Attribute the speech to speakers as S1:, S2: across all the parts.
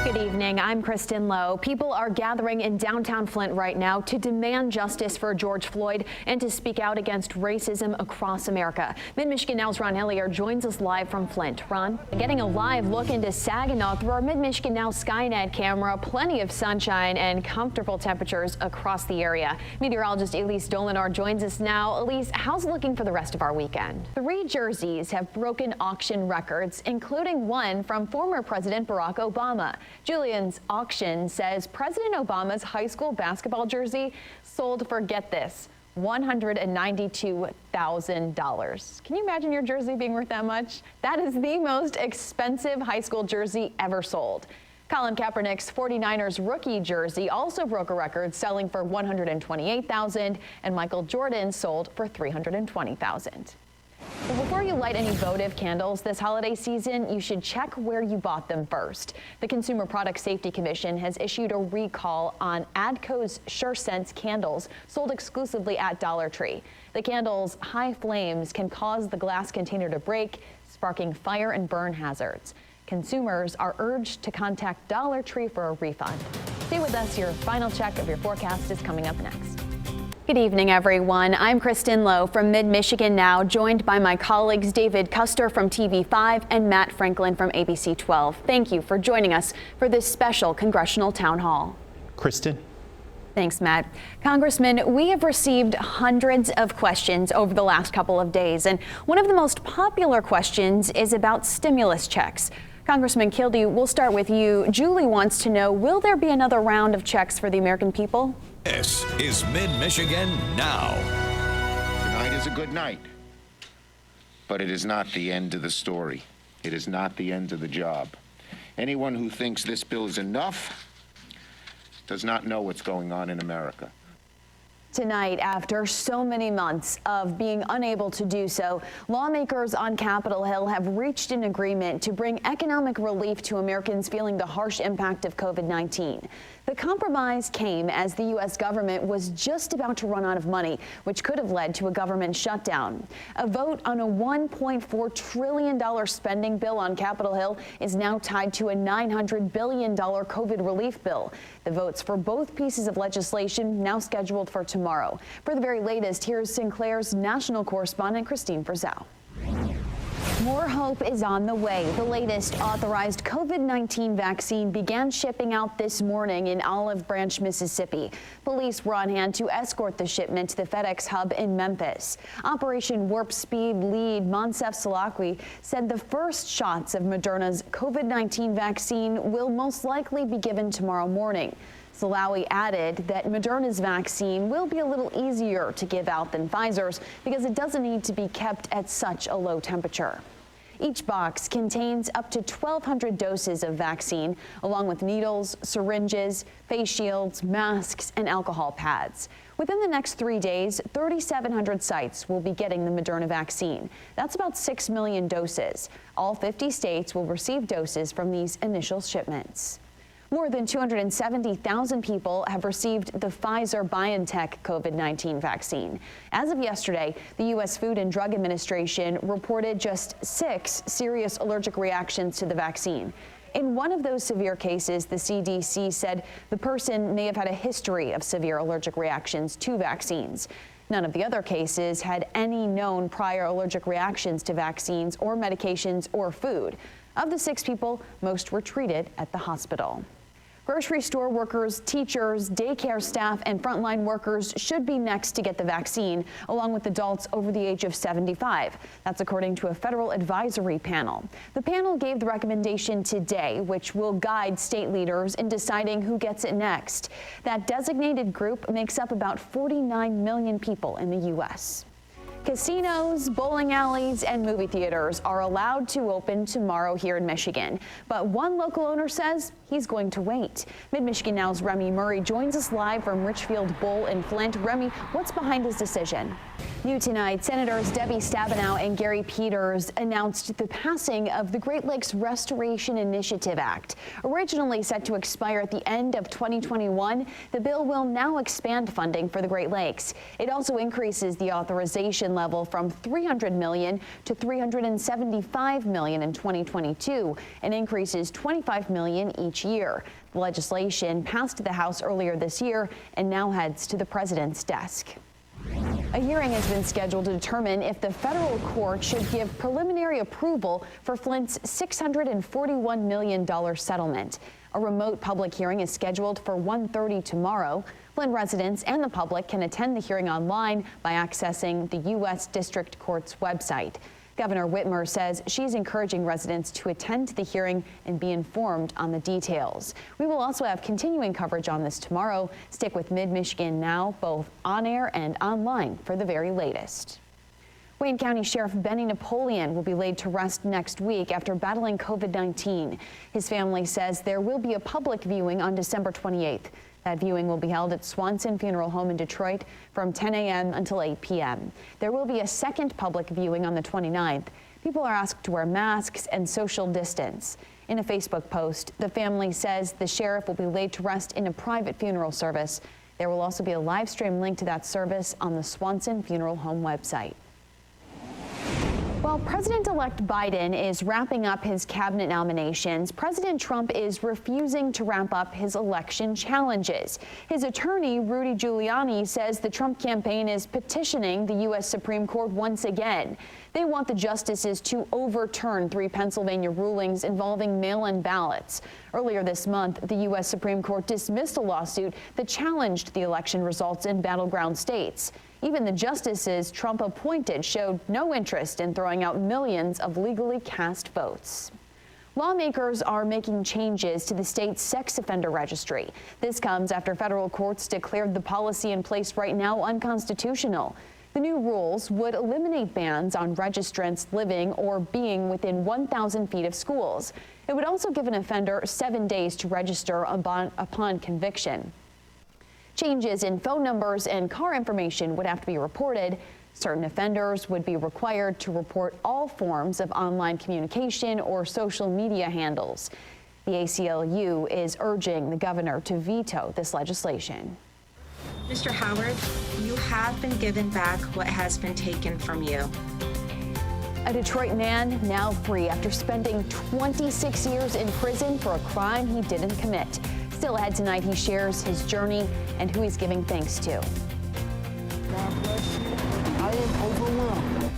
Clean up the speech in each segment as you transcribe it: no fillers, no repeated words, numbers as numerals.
S1: Good evening. I'm Kristen Lowe. People are gathering in downtown Flint right now to demand justice for George Floyd and to speak out against racism across America. Mid-Michigan Now's Ron Hillier joins us live from Flint. Ron, getting a live look into Saginaw through our Mid-Michigan Now Skynet camera. Plenty of sunshine and comfortable temperatures across the area. Meteorologist Elise Dolinar joins us now. Elise, how's it looking for the rest of our weekend? 3 jerseys have broken auction records, including one from former President Barack Obama. Julian's auction says President Obama's high school basketball jersey sold for, get this, $192,000. Can you imagine your jersey being worth that much? That is the most expensive high school jersey ever sold. Colin Kaepernick's 49ers rookie jersey also broke a record, selling for $128,000, and Michael Jordan sold for $320,000. Well, before you light any votive candles this holiday season, you should check where you bought them first. The Consumer Product Safety Commission has issued a recall on ADCO's SureSense candles sold exclusively at Dollar Tree. The candles' high flames can cause the glass container to break, sparking fire and burn hazards. Consumers are urged to contact Dollar Tree for a refund. Stay with us. Your final check of your forecast is coming up next. Good evening, everyone. I'm Kristen Lowe from Mid-Michigan Now, joined by my colleagues David Custer from TV5 and Matt Franklin from ABC 12. Thank you for joining us for this special congressional town hall.
S2: Kristen.
S1: Thanks, Matt. Congressman, we have received hundreds of questions over the last couple of days, and one of the most popular questions is about stimulus checks. Congressman Kildee, we'll start with you. Julie wants to know, will there be another round of checks for the American people?
S3: This is Mid-Michigan Now.
S4: Tonight is a good night, but it is not the end of the story. It is not the end of the job. Anyone who thinks this bill is enough does not know what's going on in America.
S1: Tonight, after so many months of being unable to do so, lawmakers on Capitol Hill have reached an agreement to bring economic relief to Americans feeling the harsh impact of COVID-19. The compromise came as the U.S. government was just about to run out of money, which could have led to a government shutdown. A vote on a $1.4 trillion spending bill on Capitol Hill is now tied to a $900 billion COVID relief bill. The votes for both pieces of legislation now scheduled for tomorrow. For the very latest, here's Sinclair's national correspondent Christine Frizzell. More hope is on the way. The latest authorized COVID-19 vaccine began shipping out this morning in Olive Branch, Mississippi. Police were on hand to escort the shipment to the FedEx hub in Memphis. Operation Warp Speed lead Monsef Salakwi said the first shots of Moderna's COVID-19 vaccine will most likely be given tomorrow morning. Salawi added that Moderna's vaccine will be a little easier to give out than Pfizer's because it doesn't need to be kept at such a low temperature. Each box contains up to 1,200 doses of vaccine, along with needles, syringes, face shields, masks, and alcohol pads. Within the next 3 days, 3,700 sites will be getting the Moderna vaccine. That's about 6 million doses. All 50 states will receive doses from these initial shipments. More than 270,000 people have received the Pfizer-BioNTech COVID-19 vaccine. As of yesterday, the U.S. Food and Drug Administration reported just 6 serious allergic reactions to the vaccine. In one of those severe cases, the CDC said the person may have had a history of severe allergic reactions to vaccines. None of the other cases had any known prior allergic reactions to vaccines or medications or food. Of the 6 people, most were treated at the hospital. Grocery store workers, teachers, daycare staff, and frontline workers should be next to get the vaccine, along with adults over the age of 75. That's according to a federal advisory panel. The panel gave the recommendation today, which will guide state leaders in deciding who gets it next. That designated group makes up about 49 million people in the U.S. Casinos, bowling alleys, and movie theaters are allowed to open tomorrow here in Michigan. But one local owner says he's going to wait. Mid-Michigan Now's Remy Murray joins us live from Richfield Bowl in Flint. Remy, what's behind his decision? New tonight, Senators Debbie Stabenow and Gary Peters announced the passing of the Great Lakes Restoration Initiative Act. Originally set to expire at the end of 2021, the bill will now expand funding for the Great Lakes. It also increases the authorization level from $300 million to $375 million in 2022 and increases $25 million each year. The legislation passed the House earlier this year and now heads to the president's desk. A hearing has been scheduled to determine if the federal court should give preliminary approval for Flint's $641 million settlement. A remote public hearing is scheduled for 1:30 tomorrow. Flint residents and the public can attend the hearing online by accessing the U.S. District Court's website. Governor Whitmer says she's encouraging residents to attend the hearing and be informed on the details. We will also have continuing coverage on this tomorrow. Stick with Mid-Michigan Now, both on air and online, for the very latest. Wayne County Sheriff Benny Napoleon will be laid to rest next week after battling COVID-19. His family says there will be a public viewing on December 28th. That viewing will be held at Swanson Funeral Home in Detroit from 10 a.m. until 8 p.m. There will be a second public viewing on the 29th. People are asked to wear masks and social distance. In a Facebook post, the family says the sheriff will be laid to rest in a private funeral service. There will also be a live stream link to that service on the Swanson Funeral Home website. While President-elect Biden is wrapping up his cabinet nominations, President Trump is refusing to wrap up his election challenges. His attorney, Rudy Giuliani, says the Trump campaign is petitioning the U.S. Supreme Court once again. They want the justices to overturn 3 Pennsylvania rulings involving mail-in ballots. Earlier this month, the U.S. Supreme Court dismissed a lawsuit that challenged the election results in battleground states. Even the justices Trump appointed showed no interest in throwing out millions of legally cast votes. Lawmakers are making changes to the state's sex offender registry. This comes after federal courts declared the policy in place right now unconstitutional. The new rules would eliminate bans on registrants living or being within 1,000 feet of schools. It would also give an offender 7 days to register upon conviction. Changes in phone numbers and car information would have to be reported. Certain offenders would be required to report all forms of online communication or social media handles. The ACLU is urging the governor to veto this legislation.
S2: Mr. Howard, you have been given back what has been taken from you.
S1: A Detroit man now free after spending 26 years in prison for a crime he didn't commit. Still ahead tonight, he shares his journey and who he's giving thanks to.
S5: God bless you. I am overwhelmed.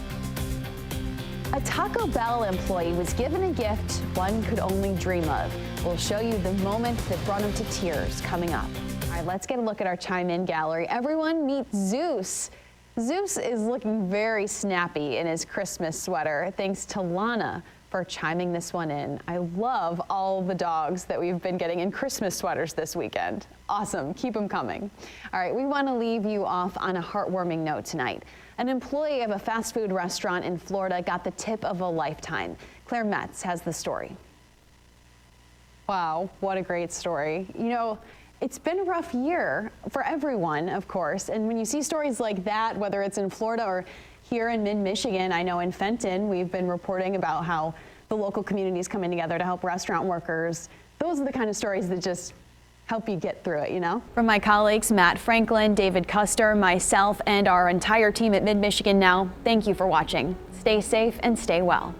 S1: A Taco Bell employee was given a gift one could only dream of. We'll show you the moment that brought him to tears coming up. All right, let's get a look at our Chime In gallery. Everyone meet Zeus. Zeus is looking very snappy in his Christmas sweater, thanks to Lana for chiming this one in. I love all the dogs that we've been getting in Christmas sweaters this weekend. Awesome, keep them coming. All right, we want to leave you off on a heartwarming note tonight. An employee of a fast food restaurant in Florida got the tip of a lifetime. Claire Metz has the story. Wow, what a great story. You know, it's been a rough year for everyone, of course, and when you see stories like that, whether it's in Florida or here in Mid-Michigan, I know in Fenton, we've been reporting about how the local community is coming together to help restaurant workers. Those are the kind of stories that just help you get through it, you know? From my colleagues, Matt Franklin, David Custer, myself, and our entire team at Mid-Michigan Now, thank you for watching. Stay safe and stay well.